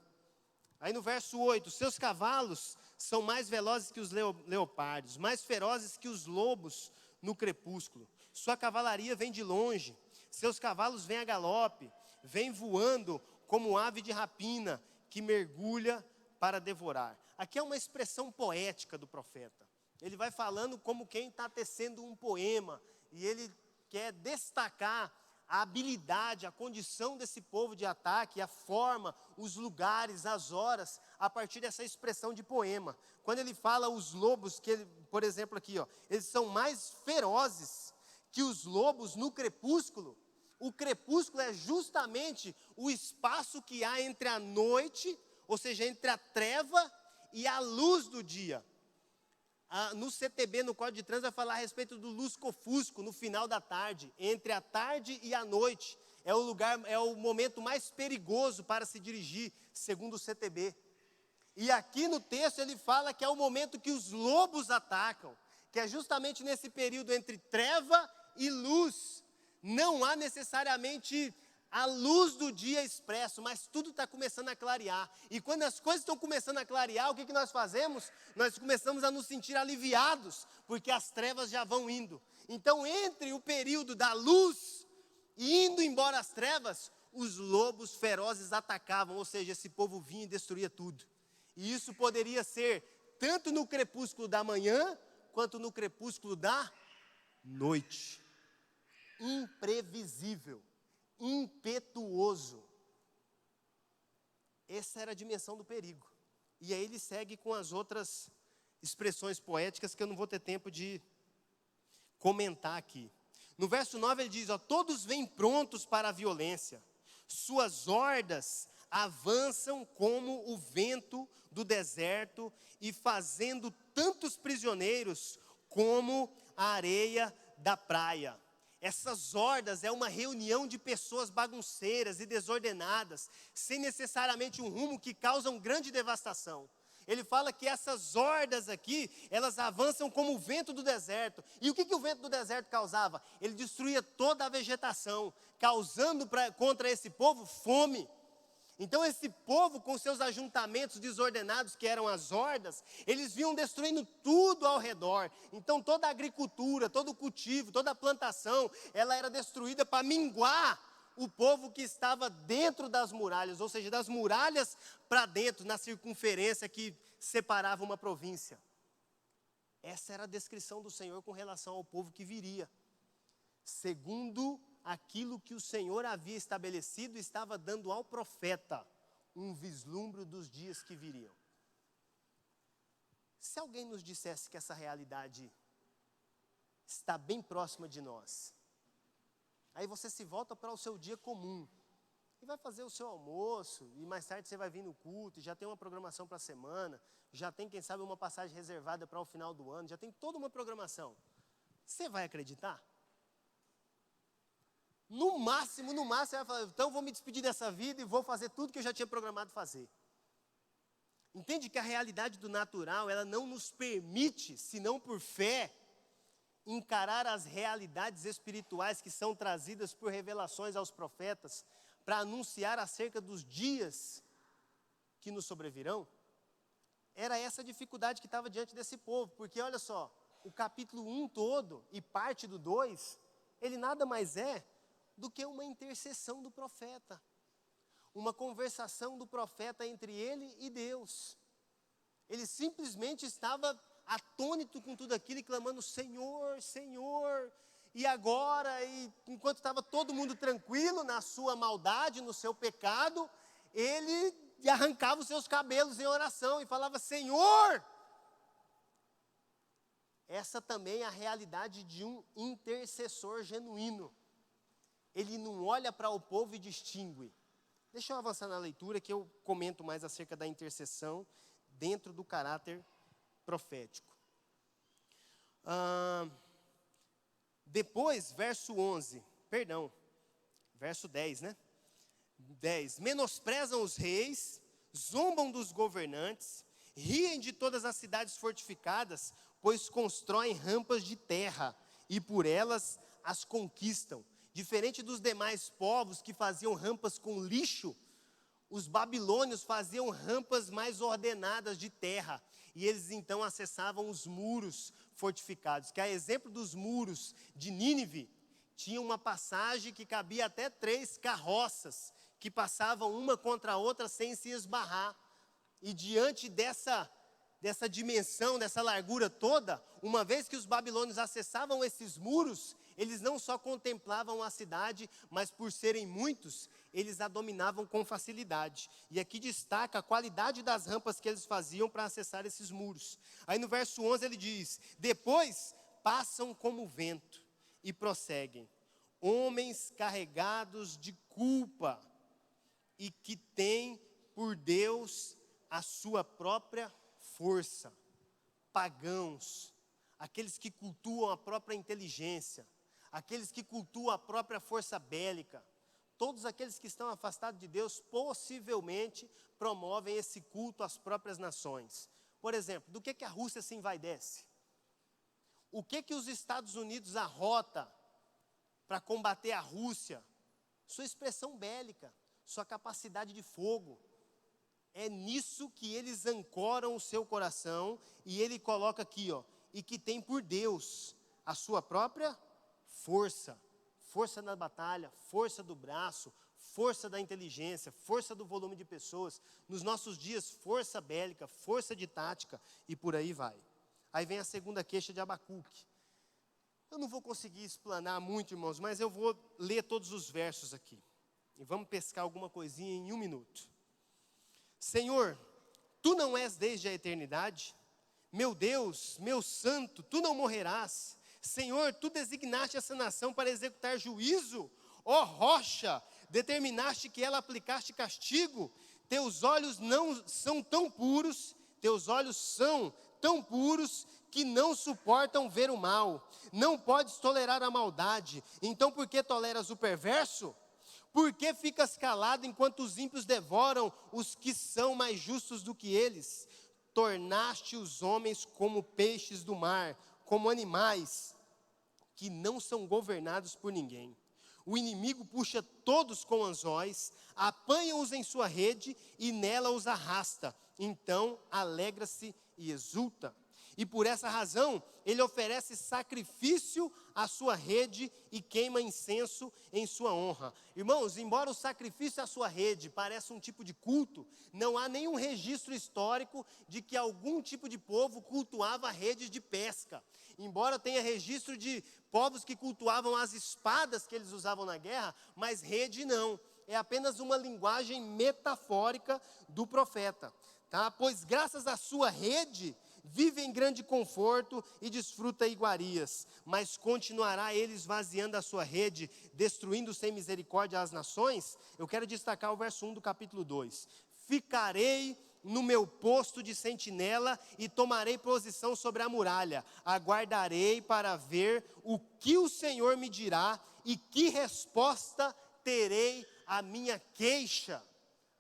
Aí no verso 8, seus cavalos são mais velozes que os leopardos, mais ferozes que os lobos no crepúsculo. Sua cavalaria vem de longe, seus cavalos vêm a galope, vêm voando como ave de rapina que mergulha para devorar. Aqui é uma expressão poética do profeta. Ele vai falando como quem está tecendo um poema, e ele quer destacar a habilidade, a condição desse povo de ataque, a forma, os lugares, as horas, a partir dessa expressão de poema. Quando ele fala os lobos, que ele, por exemplo aqui, eles são mais ferozes que os lobos no crepúsculo. O crepúsculo é justamente o espaço que há entre a noite, ou seja, entre a treva e a luz do dia. No CTB, no Código de Trânsito, vai falar a respeito do lusco-fusco no final da tarde, entre a tarde e a noite. É o momento mais perigoso para se dirigir, segundo o CTB. E aqui no texto ele fala que é o momento que os lobos atacam, que é justamente nesse período entre treva e luz. Não há necessariamente a luz do dia expresso, mas tudo está começando a clarear. E quando as coisas estão começando a clarear, o que nós fazemos? Nós começamos a nos sentir aliviados, porque as trevas já vão indo. Então, entre o período da luz e indo embora as trevas, os lobos ferozes atacavam, ou seja, esse povo vinha e destruía tudo. E isso poderia ser tanto no crepúsculo da manhã, quanto no crepúsculo da noite. Imprevisível. Impetuoso. Essa era a dimensão do perigo. E aí ele segue com as outras expressões poéticas que eu não vou ter tempo de comentar aqui. No verso 9 ele diz, todos vêm prontos para a violência, suas hordas avançam como o vento do deserto e fazendo tantos prisioneiros como a areia da praia. Essas hordas é uma reunião de pessoas bagunceiras e desordenadas, sem necessariamente um rumo, que causam grande devastação. Ele fala que essas hordas aqui, elas avançam como o vento do deserto. E o que o vento do deserto causava? Ele destruía toda a vegetação, causando contra esse povo fome. Então esse povo, com seus ajuntamentos desordenados, que eram as hordas, eles vinham destruindo tudo ao redor. Então toda a agricultura, todo o cultivo, toda a plantação, ela era destruída para minguar o povo que estava dentro das muralhas, ou seja, das muralhas para dentro, na circunferência que separava uma província. Essa era a descrição do Senhor com relação ao povo que viria. Segundo aquilo que o Senhor havia estabelecido, estava dando ao profeta um vislumbre dos dias que viriam. Se alguém nos dissesse que essa realidade está bem próxima de nós, aí você se volta para o seu dia comum, e vai fazer o seu almoço, e mais tarde você vai vir no culto, e já tem uma programação para a semana, já tem, quem sabe, uma passagem reservada para o final do ano, já tem toda uma programação. Você vai acreditar? No máximo, você vai falar, então vou me despedir dessa vida e vou fazer tudo que eu já tinha programado fazer. Entende que a realidade do natural, ela não nos permite, senão por fé, encarar as realidades espirituais que são trazidas por revelações aos profetas, para anunciar acerca dos dias que nos sobrevirão. Era essa a dificuldade que estava diante desse povo, porque olha só, o capítulo 1 todo e parte do 2, ele nada mais é do que uma intercessão do profeta, uma conversação do profeta entre ele e Deus. Ele simplesmente estava atônito com tudo aquilo e clamando, Senhor, Senhor, e agora, e enquanto estava todo mundo tranquilo na sua maldade, no seu pecado, ele arrancava os seus cabelos em oração e falava, Senhor. Essa também é a realidade de um intercessor genuíno. Ele não olha para o povo e distingue. Deixa eu avançar na leitura que eu comento mais acerca da intercessão dentro do caráter profético. Depois, verso 10, né? 10. Menosprezam os reis, zombam dos governantes, riem de todas as cidades fortificadas, pois constroem rampas de terra e por elas as conquistam. Diferente dos demais povos que faziam rampas com lixo, os babilônios faziam rampas mais ordenadas de terra. E eles então acessavam os muros fortificados, que a exemplo dos muros de Nínive, tinha uma passagem que cabia até 3 carroças, que passavam uma contra a outra sem se esbarrar. E diante dessa dimensão, dessa largura toda, uma vez que os babilônios acessavam esses muros, eles não só contemplavam a cidade, mas por serem muitos, eles a dominavam com facilidade. E aqui destaca a qualidade das rampas que eles faziam para acessar esses muros. Aí no verso 11 ele diz, depois passam como vento e prosseguem, homens carregados de culpa e que têm por Deus a sua própria força, pagãos, aqueles que cultuam a própria inteligência, aqueles que cultuam a própria força bélica, todos aqueles que estão afastados de Deus, possivelmente promovem esse culto às próprias nações. Por exemplo, do que a Rússia se envaidece? O que os Estados Unidos arrota para combater a Rússia? Sua expressão bélica, sua capacidade de fogo. É nisso que eles ancoram o seu coração, e ele coloca aqui, e que tem por Deus a sua própria força. Força na batalha, força do braço, força da inteligência, força do volume de pessoas. Nos nossos dias, força bélica, força de tática, e por aí vai. Aí vem a segunda queixa de Abacuque. Eu não vou conseguir explanar muito, irmãos, mas eu vou ler todos os versos aqui. E vamos pescar alguma coisinha em 1 minuto. Senhor, Tu não és desde a eternidade? Meu Deus, meu santo, Tu não morrerás. Senhor, Tu designaste essa nação para executar juízo. Ó rocha, determinaste que ela aplicaste castigo. Teus olhos não são tão puros, Teus olhos são tão puros que não suportam ver o mal. Não podes tolerar a maldade. Então por que toleras o perverso? Por que ficas calado enquanto os ímpios devoram os que são mais justos do que eles? tornaste os homens como peixes do mar, como animais que não são governados por ninguém. O inimigo puxa todos com anzóis, apanha-os em sua rede e nela os arrasta. Então alegra-se e exulta. E por essa razão, ele oferece sacrifício à sua rede e queima incenso em sua honra. Irmãos, embora o sacrifício à sua rede pareça um tipo de culto, não há nenhum registro histórico de que algum tipo de povo cultuava redes de pesca. Embora tenha registro de povos que cultuavam as espadas que eles usavam na guerra, mas rede não. É apenas uma linguagem metafórica do profeta. Tá? Pois graças à sua rede, vive em grande conforto e desfruta iguarias, mas continuará ele esvaziando a sua rede, destruindo sem misericórdia as nações? Eu quero destacar o verso 1 do capítulo 2. Ficarei no meu posto de sentinela e tomarei posição sobre a muralha. Aguardarei para ver o que o Senhor me dirá e que resposta terei à minha queixa.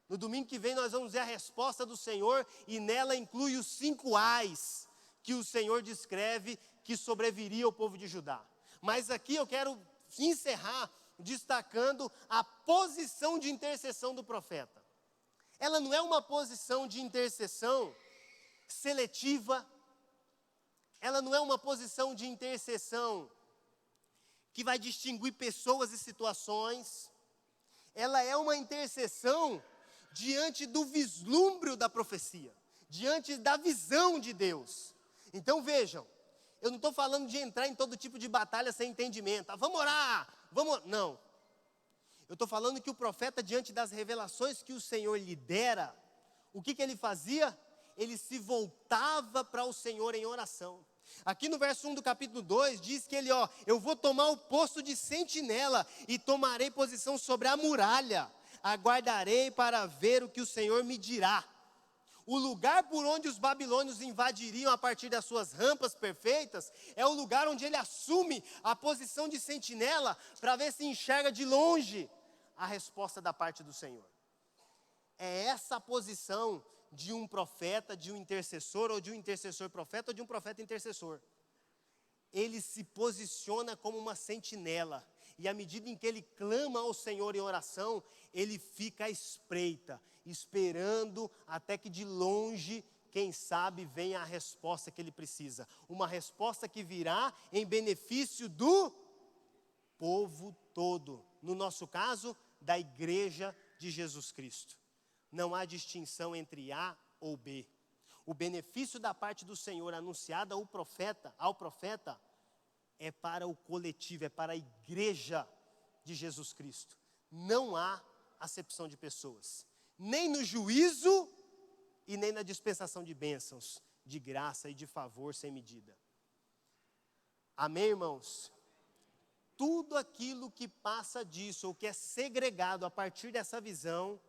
No domingo que vem nós vamos ver a resposta do Senhor e nela inclui os 5 ais que o Senhor descreve que sobreviria ao povo de Judá. Mas aqui eu quero encerrar destacando a posição de intercessão do profeta. Ela não é uma posição de intercessão seletiva, ela não é uma posição de intercessão que vai distinguir pessoas e situações, ela é uma intercessão diante do vislumbre da profecia, diante da visão de Deus. Então vejam, eu não estou falando de entrar em todo tipo de batalha sem entendimento. Vamos orar, não. Eu estou falando que o profeta, diante das revelações que o Senhor lhe dera, o que ele fazia? Ele se voltava para o Senhor em oração. Aqui no verso 1 do capítulo 2, diz que ele, eu vou tomar o posto de sentinela e tomarei posição sobre a muralha. Aguardarei para ver o que o Senhor me dirá. O lugar por onde os babilônios invadiriam a partir das suas rampas perfeitas, é o lugar onde ele assume a posição de sentinela, para ver se enxerga de longe a resposta da parte do Senhor. É essa a posição de um profeta, de um intercessor, ou de um intercessor profeta, ou de um profeta intercessor. Ele se posiciona como uma sentinela, e à medida em que ele clama ao Senhor em oração, ele fica à espreita, esperando até que de longe, quem sabe, venha a resposta que ele precisa. Uma resposta que virá em benefício do povo todo. No nosso caso, da igreja de Jesus Cristo. Não há distinção entre A ou B. O benefício da parte do Senhor anunciado ao profeta, é para o coletivo, é para a igreja de Jesus Cristo. Não há acepção de pessoas, nem no juízo e nem na dispensação de bênçãos, de graça e de favor sem medida. Amém, irmãos? Tudo aquilo que passa disso, ou que é segregado a partir dessa visão,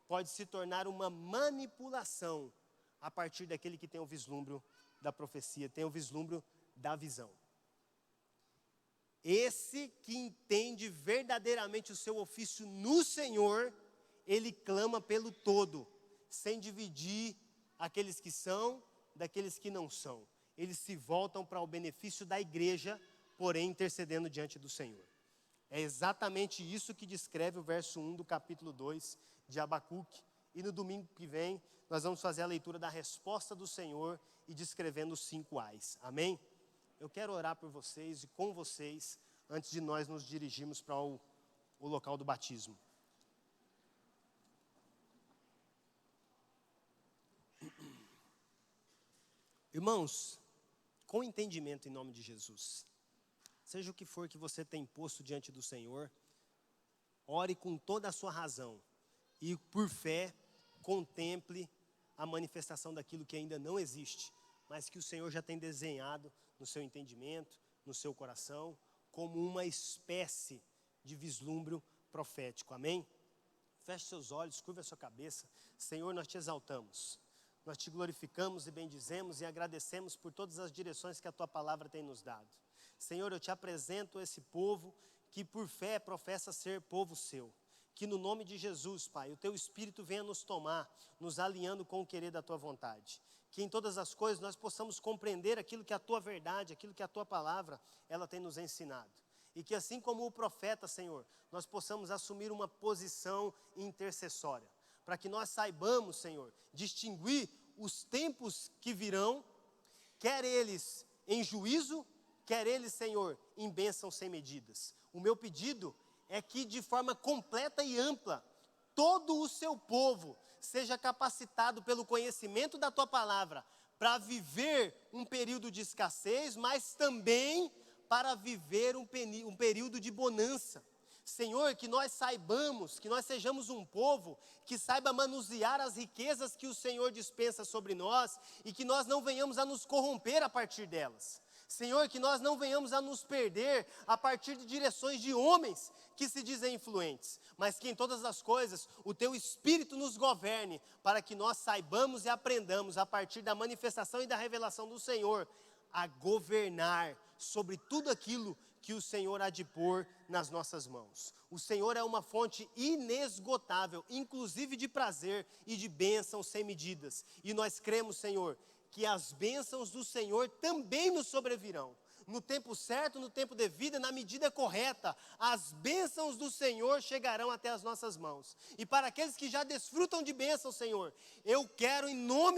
pode se tornar uma manipulação a partir daquele que tem o vislumbre da profecia, tem o vislumbre da visão. Esse que entende verdadeiramente o seu ofício no Senhor, ele clama pelo todo, sem dividir aqueles que são daqueles que não são. Eles se voltam para o benefício da igreja, porém intercedendo diante do Senhor. É exatamente isso que descreve o verso 1 do capítulo 2 de Abacuque. E no domingo que vem, nós vamos fazer a leitura da resposta do Senhor e descrevendo os 5 ais. Amém? Eu quero orar por vocês e com vocês, antes de nós nos dirigirmos para o local do batismo. Irmãos, com entendimento em nome de Jesus, seja o que for que você tem posto diante do Senhor, ore com toda a sua razão e por fé contemple a manifestação daquilo que ainda não existe, mas que o Senhor já tem desenhado no seu entendimento, no seu coração, como uma espécie de vislumbre profético. Amém? Feche seus olhos, curva a sua cabeça. Senhor, nós te exaltamos. Nós te glorificamos e bendizemos e agradecemos por todas as direções que a tua palavra tem nos dado. Senhor, eu te apresento esse povo que por fé professa ser povo seu. Que no nome de Jesus, Pai, o teu Espírito venha nos tomar, nos alinhando com o querer da tua vontade. que em todas as coisas nós possamos compreender aquilo que a Tua verdade, aquilo que a Tua palavra, ela tem nos ensinado. E que assim como o profeta, Senhor, nós possamos assumir uma posição intercessória, para que nós saibamos, Senhor, distinguir os tempos que virão, quer eles em juízo, quer eles, Senhor, em bênçãos sem medidas. O meu pedido é que de forma completa e ampla, todo o seu povo seja capacitado pelo conhecimento da Tua palavra, para viver um período de escassez, mas também para viver um período de bonança. Senhor, que nós saibamos, que nós sejamos um povo que saiba manusear as riquezas que o Senhor dispensa sobre nós e que nós não venhamos a nos corromper a partir delas. Senhor, que nós não venhamos a nos perder a partir de direções de homens que se dizem influentes, mas que em todas as coisas o Teu Espírito nos governe para que nós saibamos e aprendamos a partir da manifestação e da revelação do Senhor a governar sobre tudo aquilo que o Senhor há de pôr nas nossas mãos. O Senhor é uma fonte inesgotável, inclusive de prazer e de bênçãos sem medidas. E nós cremos, Senhor, que as bênçãos do Senhor também nos sobrevirão. No tempo certo, no tempo devido, na medida correta, as bênçãos do Senhor chegarão até as nossas mãos. E para aqueles que já desfrutam de bênçãos, Senhor, eu quero em nome